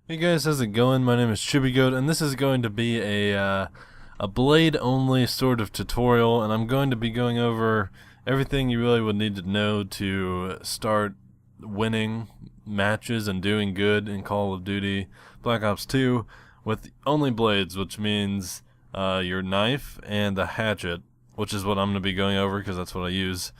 Hey guys, how's it going? My name is Chibigoat, and this is going to be a blade only sort of tutorial, and I'm going to be going over everything you really would need to know to start winning matches and doing good in Call of Duty Black Ops 2 with only blades, which means your knife and the hatchet, which is what I'm going to be going over because that's what I use.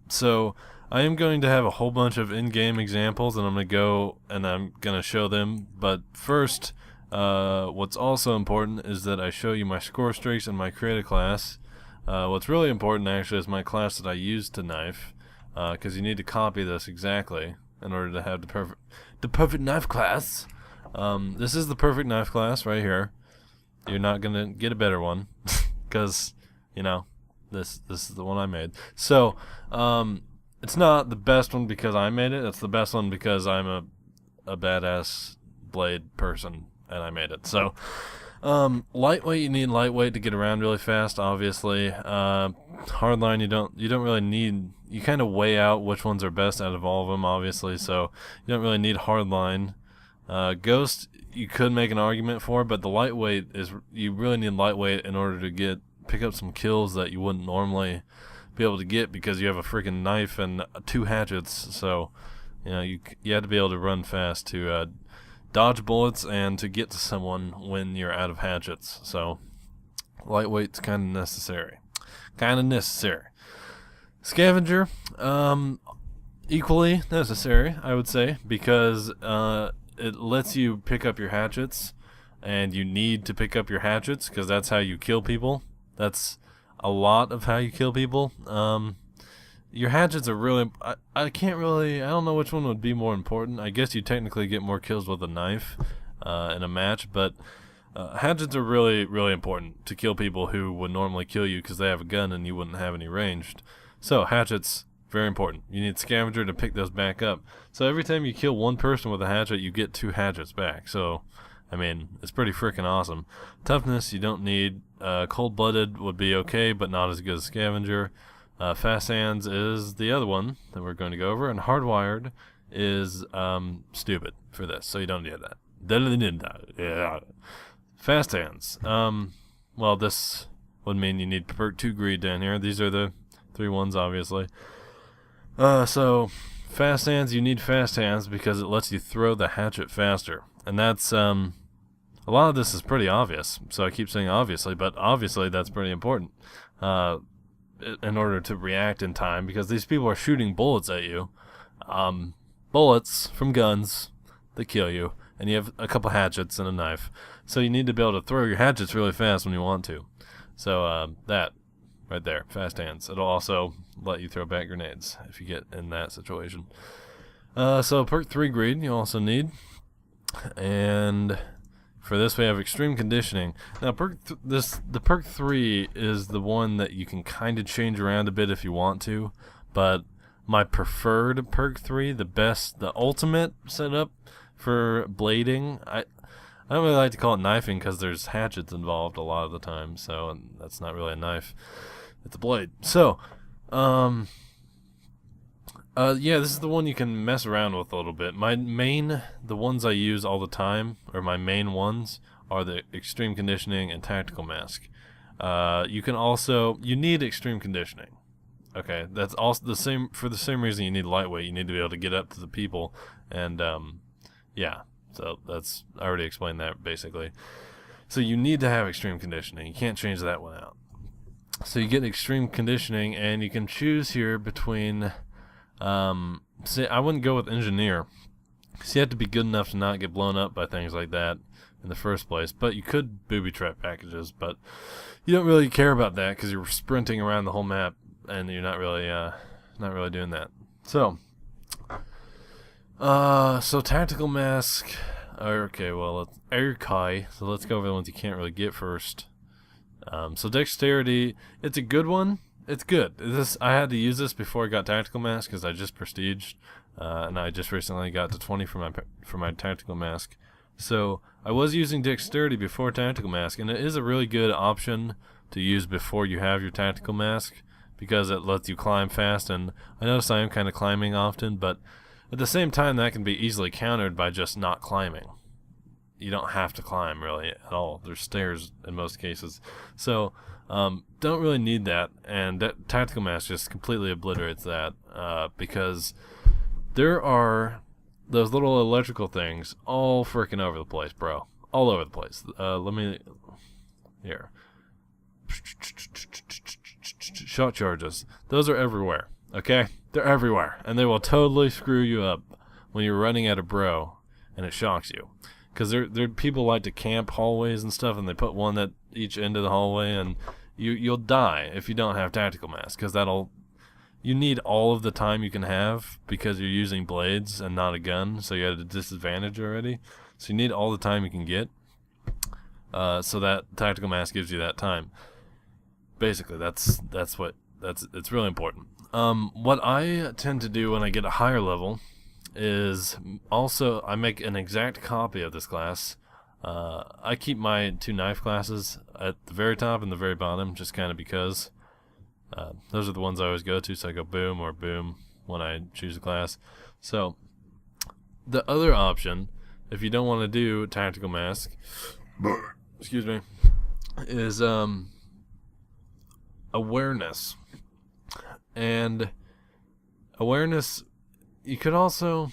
So I am going to have a whole bunch of in-game examples, and I'm going to go and I'm going to show them. But first, what's also important is that I show you my score streaks and my create a class. What's really important actually is my class that I use to knife, because you need to copy this exactly in order to have the perfect knife class. This is the perfect knife class right here. You're not gonna get a better one, because you know this is the one I made. So it's not the best one because I made it. It's the best one because I'm a badass blade person and I made it. So lightweight, you need lightweight to get around really fast. Obviously, hardline you don't really need. You kind of weigh out which ones are best out of all of them. Obviously, so you don't really need hardline. Ghost you could make an argument for, but the lightweight is you really need lightweight in order to pick up some kills that you wouldn't normally be able to get because you have a freaking knife and two hatchets. So you have to be able to run fast to dodge bullets and to get to someone when you're out of hatchets. So lightweight's kind of necessary. Scavenger, equally necessary, I would say, because it lets you pick up your hatchets, and you need to pick up your hatchets because that's how you kill people. That's a lot of how you kill people. Your hatchets are really. I can't really. I don't know which one would be more important. I guess you technically get more kills with a knife in a match, but hatchets are really, really important to kill people who would normally kill you because they have a gun and you wouldn't have any ranged. So hatchets, very important. You need scavenger to pick those back up. So every time you kill one person with a hatchet, you get two hatchets back. So I mean, it's pretty freaking awesome. Toughness, you don't need. Cold-blooded would be okay, but not as good as scavenger. Fast hands is the other one that we're going to go over, and hardwired is stupid for this, so you don't need that. Yeah. Fast hands. Well, this would mean you need perk 2 greed down here. These are the 3 ones, obviously. So fast hands, you need fast hands because it lets you throw the hatchet faster, and that's a lot of this is pretty obvious, so I keep saying obviously, but obviously that's pretty important in order to react in time, because these people are shooting bullets at you, bullets from guns that kill you, and you have a couple hatchets and a knife, so you need to be able to throw your hatchets really fast when you want to. So that right there, fast hands. It'll also let you throw back grenades if you get in that situation. So perk 3 greed you also need, and for this we have extreme conditioning. Now the perk 3 is the one that you can kind of change around a bit if you want to, but my preferred perk 3, the ultimate setup for blading, I don't really like to call it knifing because there's hatchets involved a lot of the time, so that's not really a knife, it's a blade. So yeah, this is the one you can mess around with a little bit. The ones I use all the time, or my main ones, are the extreme conditioning and tactical mask. You need extreme conditioning. Okay, that's also the same for the same reason you need lightweight. You need to be able to get up to the people, and yeah. So I already explained that basically. So you need to have extreme conditioning. You can't change that one out. So you get extreme conditioning, and you can choose here between. See, I wouldn't go with engineer, because you have to be good enough to not get blown up by things like that in the first place. But you could booby trap packages, but you don't really care about that because you're sprinting around the whole map and you're not really doing that. So tactical mask. Okay, well, so let's go over the ones you can't really get first. So dexterity, it's a good one. It's good. I had to use this before I got tactical mask because I just prestiged, and I just recently got to 20 for my tactical mask. So I was using dexterity before tactical mask, and it is a really good option to use before you have your tactical mask because it lets you climb fast. And I notice I am kind of climbing often, but At the same time, that can be easily countered by just not climbing. You don't have to climb really at all. There's stairs in most cases. So don't really need that. And that Tactical Mask just completely obliterates that because there are those little electrical things all freaking over the place, bro. All over the place. Here. Shot charges. Those are everywhere. Okay? They're everywhere. And they will totally screw you up when you're running at a bro and it shocks you. Because there people like to camp hallways and stuff, and they put one at each end of the hallway, and you'll die if you don't have Tactical Mask, because you need all of the time you can have because you're using blades and not a gun, so you're at a disadvantage already. So you need all the time you can get. So that Tactical Mask gives you that time. Basically, it's really important. What I tend to do when I get a higher level is also I make an exact copy of this class. I keep my 2 knife classes at the very top and the very bottom, just kind of because those are the ones I always go to, so I go boom or boom when I choose a class. So the other option, if you don't want to do Tactical Mask, excuse me, is awareness. And awareness, you could also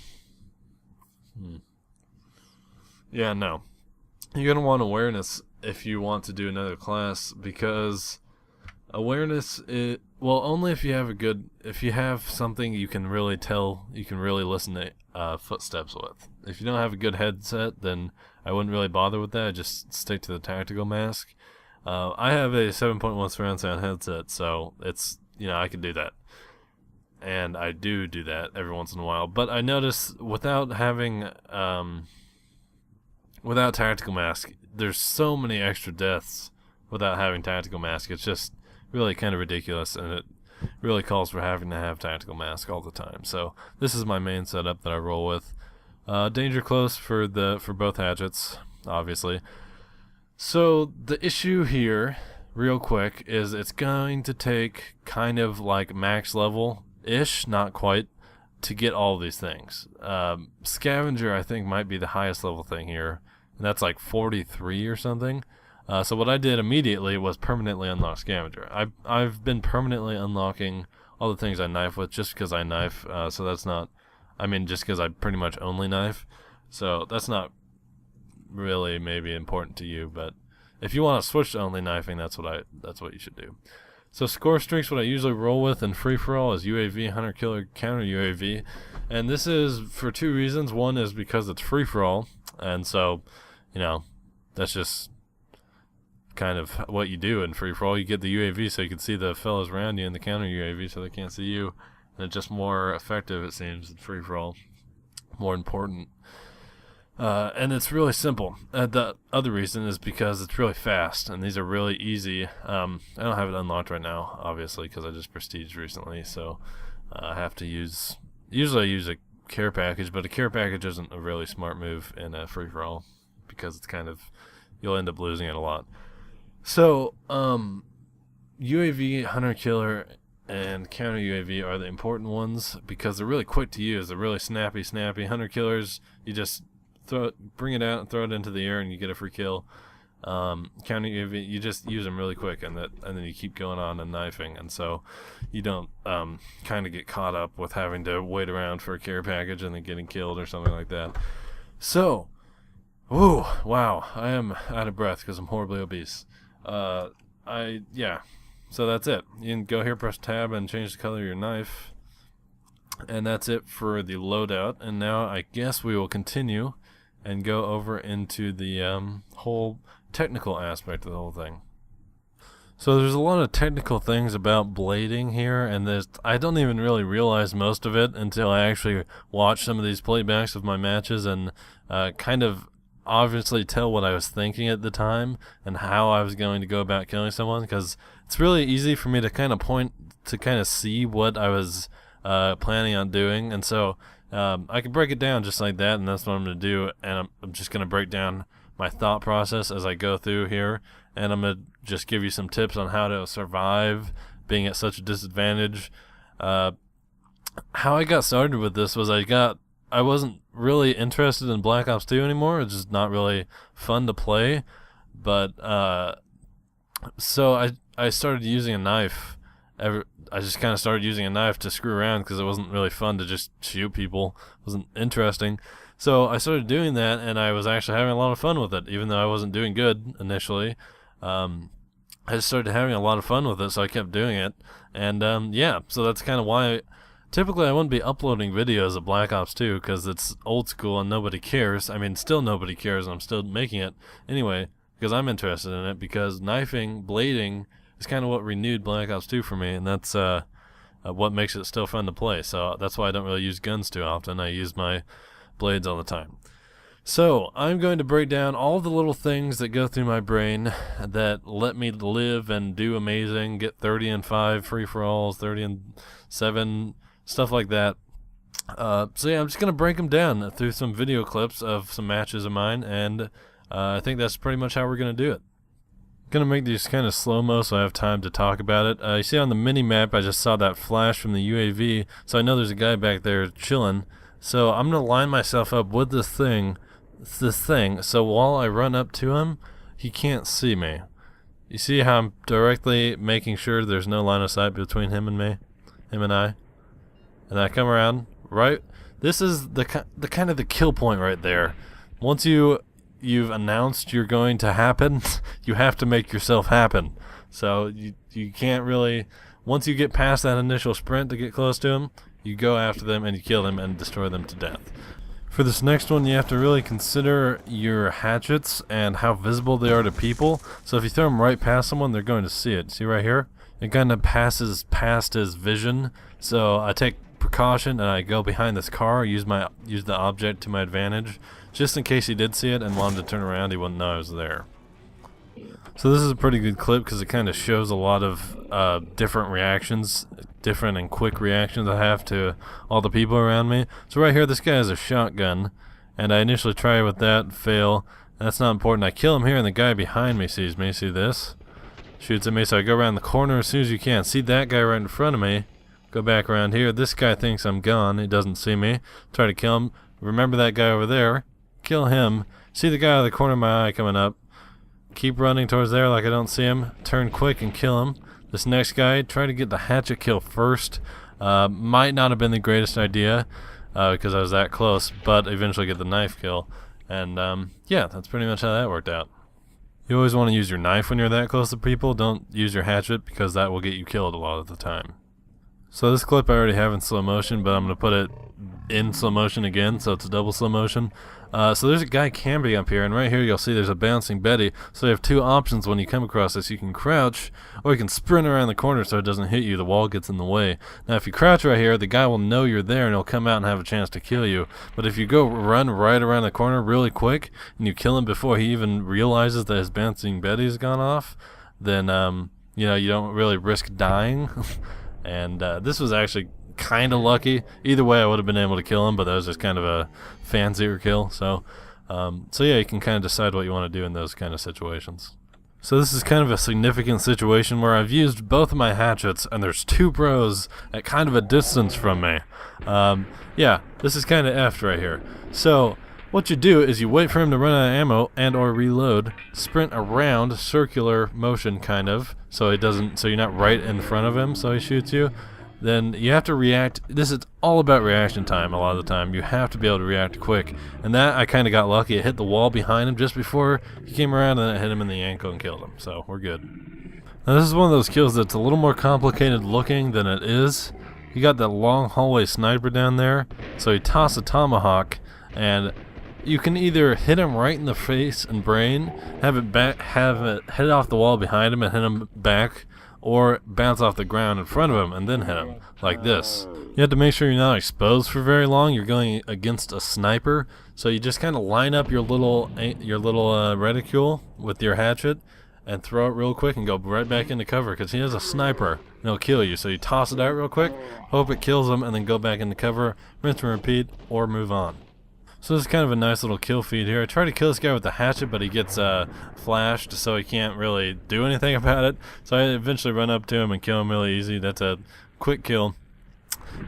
you're gonna want awareness if you want to do another class, because awareness is, well, only if you have something you can really listen to footsteps with. If you don't have a good headset, then I wouldn't really bother with that. Just stick to the Tactical Mask. I have a 7.1 surround sound headset, so it's, I can do that. And I do that every once in a while. But I notice without having, without Tactical Mask, there's so many extra deaths without having Tactical Mask. It's just really kind of ridiculous, and it really calls for having to have Tactical Mask all the time. So this is my main setup that I roll with. Danger Close for both hatchets, obviously. So the issue here, real quick, is it's going to take kind of like max level-ish, not quite, to get all these things. Scavenger, I think, might be the highest level thing here, and that's like 43 or something. So what I did immediately was permanently unlock Scavenger. I've been permanently unlocking all the things I knife with just because I knife, so that's not, just because I pretty much only knife, so that's not really maybe important to you, but if you want to switch to only knifing, that's what you should do. So score streaks, what I usually roll with in free-for-all is UAV, Hunter Killer, Counter UAV, and this is for 2 reasons. One is because it's free-for-all, and so, that's just kind of what you do in free-for-all. You get the UAV so you can see the fellows around you, and the Counter UAV so they can't see you, and it's just more effective, it seems, in free-for-all, more important. And it's really simple. The other reason is because it's really fast, and these are really easy. I don't have it unlocked right now, obviously, because I just prestiged recently, so I have to usually I use a care package, but a care package isn't a really smart move in a free-for-all, because it's kind of, you'll end up losing it a lot. So, UAV, Hunter Killer, and Counter UAV are the important ones, because they're really quick to use. They're really snappy. Hunter Killers, you just bring it out and throw it into the air and you get a free kill. Counter UAV, you just use them really quick, and then you keep going on and knifing, and so you don't kind of get caught up with having to wait around for a care package and then getting killed or something like that. So, wow, I am out of breath because I'm horribly obese. So that's it. You can go here, press tab, and change the color of your knife, and that's it for the loadout. And now I guess we will continue and go over into the whole technical aspect of the whole thing. So there's a lot of technical things about blading here, and I don't even really realize most of it until I actually watch some of these playbacks of my matches and kind of obviously tell what I was thinking at the time and how I was going to go about killing someone, because it's really easy for me to kind of see what I was planning on doing, and so I can break it down just like that, and that's what I'm going to do. And I'm just going to break down my thought process as I go through here, and I'm going to just give you some tips on how to survive being at such a disadvantage. How I got started with this was I got I wasn't really interested in Black Ops 2 anymore. It's just not really fun to play. But so I started using a knife. I just kind of started using a knife to screw around because it wasn't really fun to just shoot people. It wasn't interesting. So I started doing that, and I was actually having a lot of fun with it, even though I wasn't doing good initially. I just started having a lot of fun with it, so I kept doing it. And yeah, so that's kind of why typically I wouldn't be uploading videos of Black Ops 2 because it's old school and nobody cares. I mean, still nobody cares, and I'm still making it anyway because I'm interested in it, because knifing, blading is kind of what renewed Black Ops 2 for me, and that's what makes it still fun to play. So that's why I don't really use guns too often. I use my blades all the time. So I'm going to break down all the little things that go through my brain that let me live and do amazing, get 30 and 5 free-for-alls, 30 and 7, stuff like that. So yeah, I'm just going to break them down through some video clips of some matches of mine, and I think that's pretty much how we're going to do it. Gonna make these kind of slow-mo so I have time to talk about it. You see on the mini-map I just saw that flash from the UAV, so I know there's a guy back there chilling. So I'm gonna line myself up with this thing, so while I run up to him, he can't see me. You see how I'm directly making sure there's no line of sight between him and me, him and I? And I come around, right? This is the kind of the kill point right there. Once you've announced you're going to happen, you have to make yourself happen. So you can't really, once you get past that initial sprint to get close to them, you go after them and you kill them and destroy them to death. For this next one, you have to really consider your hatchets and how visible they are to people. So if you throw them right past someone, they're going to see it. See right here? It kind of passes past his vision. So I take precaution and I go behind this car, use the object to my advantage, just in case he did see it and wanted to turn around, he wouldn't know I was there. So this is a pretty good clip because it kind of shows a lot of different reactions, different and quick reactions I have to all the people around me. So right here, this guy has a shotgun, and I initially try with that, fail. And that's not important. I kill him here, and the guy behind me sees me. See this? Shoots at me, so I go around the corner as soon as you can. See that guy right in front of me? Go back around here. This guy thinks I'm gone. He doesn't see me. Try to kill him. Remember that guy over there. Kill him. See the guy out of the corner of my eye coming up. Keep running towards there like I don't see him. Turn quick and kill him. This next guy, try to get the hatchet kill first. Might not have been the greatest idea because I was that close, but eventually get the knife kill. And yeah, that's pretty much how that worked out. You always want to use your knife when you're that close to people. Don't use your hatchet because that will get you killed a lot of the time. So this clip I already have in slow motion, but I'm going to put it in slow motion again, so it's a double slow motion. So there's a guy camping up here, and right here you'll see there's a bouncing Betty. So you have two options when you come across this. You can crouch, or you can sprint around the corner so it doesn't hit you. The wall gets in the way. Now if you crouch right here, the guy will know you're there, and he'll come out and have a chance to kill you. But if you go run right around the corner really quick, and you kill him before he even realizes that his bouncing Betty's gone off, then you know, you don't really risk dying. And this was actually kind of lucky. Either way I would have been able to kill him, but that was just kind of a fancier kill. So yeah, you can kind of decide what you want to do in those kind of situations. So this is kind of a significant situation where I've used both of my hatchets and there's two bros at kind of a distance from me. Yeah, this is kind of effed right here. So what you do is you wait for him to run out of ammo and or reload, sprint around, circular motion kind of, so you're not right in front of him so he shoots you. Then you have to react. This is all about reaction time a lot of the time. You have to be able to react quick. And that, I kind of got lucky. It hit the wall behind him just before he came around, and it hit him in the ankle and killed him. So we're good. Now this is one of those kills that's a little more complicated looking than it is. You got that long hallway sniper down there. So you toss a tomahawk, and you can either hit him right in the face and brain, have it hit off the wall behind him and hit him back, or bounce off the ground in front of him and then hit him, like this. You have to make sure you're not exposed for very long. You're going against a sniper, so you just kind of line up your little reticule with your hatchet and throw it real quick and go right back into cover because he has a sniper and he'll kill you. So you toss it out real quick, hope it kills him, and then go back into cover, rinse and repeat, or move on. So this is kind of a nice little kill feed here. I try to kill this guy with the hatchet, but he gets flashed, so he can't really do anything about it. So I eventually run up to him and kill him really easy. That's a quick kill.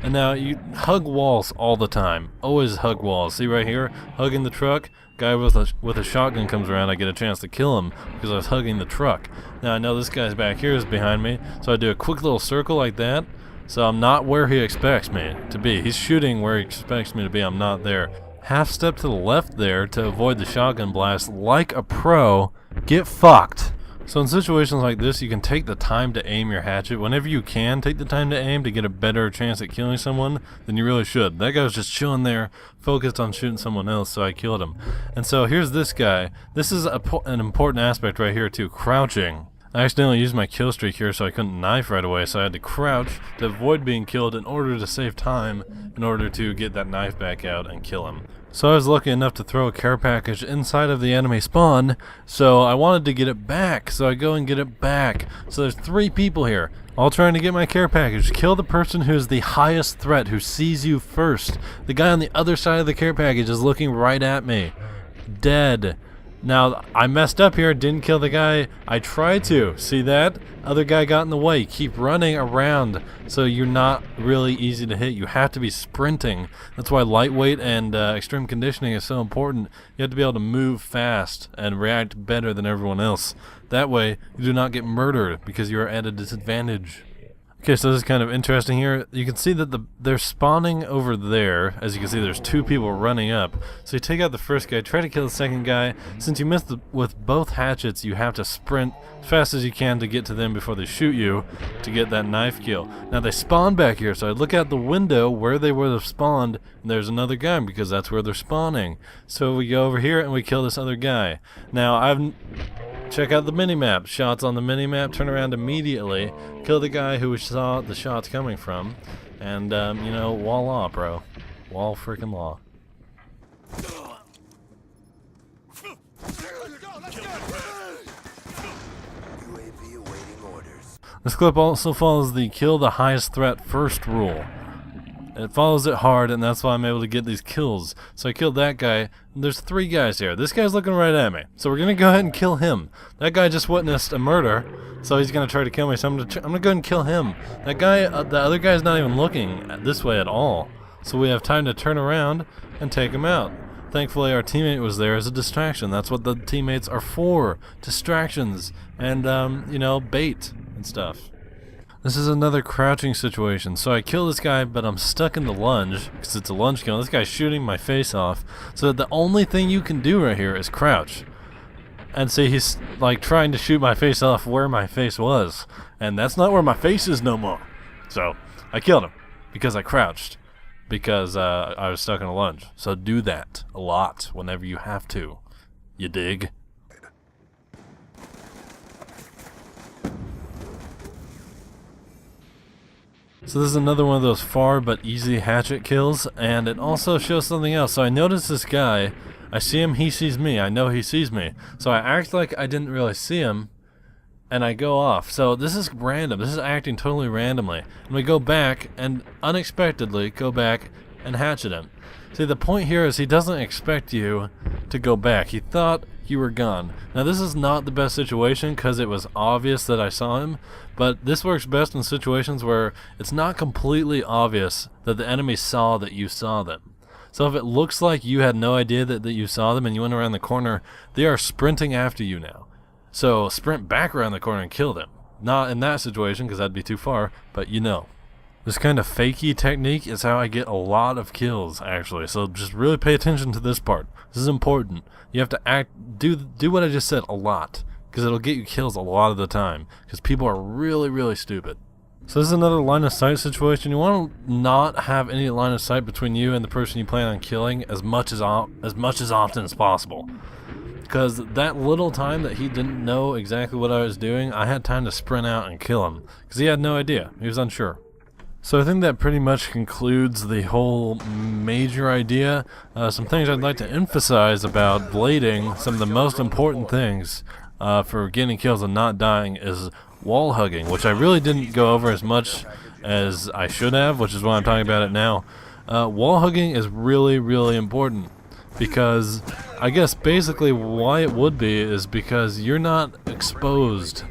And now you hug walls all the time. Always hug walls. See right here, hugging the truck. Guy with a shotgun comes around, I get a chance to kill him because I was hugging the truck. Now I know this guy's back here is behind me, so I do a quick little circle like that. So I'm not where he expects me to be. He's shooting where he expects me to be. I'm not there. Half step to the left there to avoid the shotgun blast like a pro. Get fucked. So in situations like this, you can take the time to aim your hatchet. Whenever you can take the time to aim to get a better chance at killing someone, then you really should. That guy was just chilling there, focused on shooting someone else, so I killed him. And so here's this guy. This is an important aspect right here too, crouching. I accidentally used my kill streak here, so I couldn't knife right away, so I had to crouch to avoid being killed in order to save time, in order to get that knife back out and kill him. So I was lucky enough to throw a care package inside of the enemy spawn, so I wanted to get it back, so I go and get it back. So there's 3 people here, all trying to get my care package. Kill the person who's the highest threat, who sees you first. The guy on the other side of the care package is looking right at me. Dead. Now, I messed up here, didn't kill the guy I tried to. See that? Other guy got in the way. Keep running around so you're not really easy to hit. You have to be sprinting. That's why lightweight and extreme conditioning is so important. You have to be able to move fast and react better than everyone else. That way, you do not get murdered because you are at a disadvantage. Okay, so this is kind of interesting here. You can see that they're spawning over there. As you can see, there's 2 people running up. So you take out the first guy, try to kill the second guy. Since you missed with both hatchets, you have to sprint as fast as you can to get to them before they shoot you to get that knife kill. Now they spawn back here, so I look out the window where they would have spawned, and there's another guy because that's where they're spawning. So we go over here and we kill this other guy. Now check out the minimap. Shots on the minimap, turn around immediately, kill the guy who we saw the shots coming from, and, you know, voila, bro. Wall freaking law. This clip also follows the kill the highest threat first rule. It follows it hard, and that's why I'm able to get these kills. So I killed that guy. There's 3 guys here. This guy's looking right at me. So we're going to go ahead and kill him. That guy just witnessed a murder, so he's going to try to kill me. So I'm going to go ahead and kill him. That guy, the other guy's not even looking this way at all. So we have time to turn around and take him out. Thankfully, our teammate was there as a distraction. That's what the teammates are for. Distractions and, you know, bait and stuff. This is another crouching situation. So I kill this guy, but I'm stuck in the lunge because it's a lunge kill. This guy's shooting my face off. So the only thing you can do right here is crouch. And see, he's like trying to shoot my face off where my face was. And that's not where my face is no more. So I killed him because I crouched. Because I was stuck in a lunge. So do that a lot whenever you have to. You dig? So this is another one of those far but easy hatchet kills, and it also shows something else. So I notice this guy, I see him, he sees me, I know he sees me. So I act like I didn't really see him, and I go off. So this is random, this is acting totally randomly. And we go back, and unexpectedly go back and hatchet him. See, the point here is he doesn't expect you to go back. He thought you were gone. Now this is not the best situation because it was obvious that I saw him, but this works best in situations where it's not completely obvious that the enemy saw that you saw them. So if it looks like you had no idea that you saw them and you went around the corner, they are sprinting after you now. So sprint back around the corner and kill them. Not in that situation because that'd be too far, but you know. This kind of fakey technique is how I get a lot of kills, actually. So just really pay attention to this part. This is important. You have to do what I just said a lot, because it'll get you kills a lot of the time, because people are really, really stupid. So this is another line of sight situation. You want to not have any line of sight between you and the person you plan on killing as much as often as possible. Because that little time that he didn't know exactly what I was doing, I had time to sprint out and kill him, because he had no idea. He was unsure. So I think that pretty much concludes the whole major idea. Some things I'd like to emphasize about blading, some of the most important things for getting kills and not dying is wall hugging, which I really didn't go over as much as I should have, which is why I'm talking about it now. Wall hugging is really, really important because I guess basically why it would be is because you're not exposed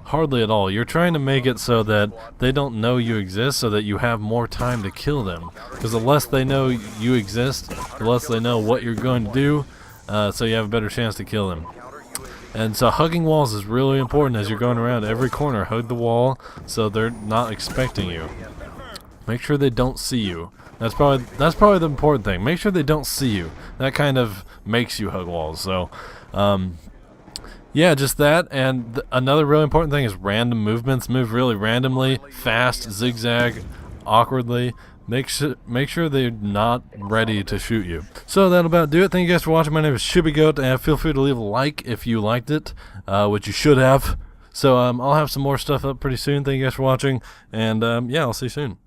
Hardly at all. You're trying to make it so that they don't know you exist, so that you have more time to kill them. Because the less they know you exist, the less they know what you're going to do, so you have a better chance to kill them. And so hugging walls is really important as you're going around every corner. Hug the wall so they're not expecting you. Make sure they don't see you. That's probably the important thing. Make sure they don't see you. That kind of makes you hug walls. So, yeah, just that. And another really important thing is random movements. Move really randomly, fast, zigzag, awkwardly. Make sure they're not ready to shoot you. So that'll about do it. Thank you guys for watching. My name is Shibigoat, and feel free to leave a like if you liked it, which you should have. So I'll have some more stuff up pretty soon. Thank you guys for watching, and yeah, I'll see you soon.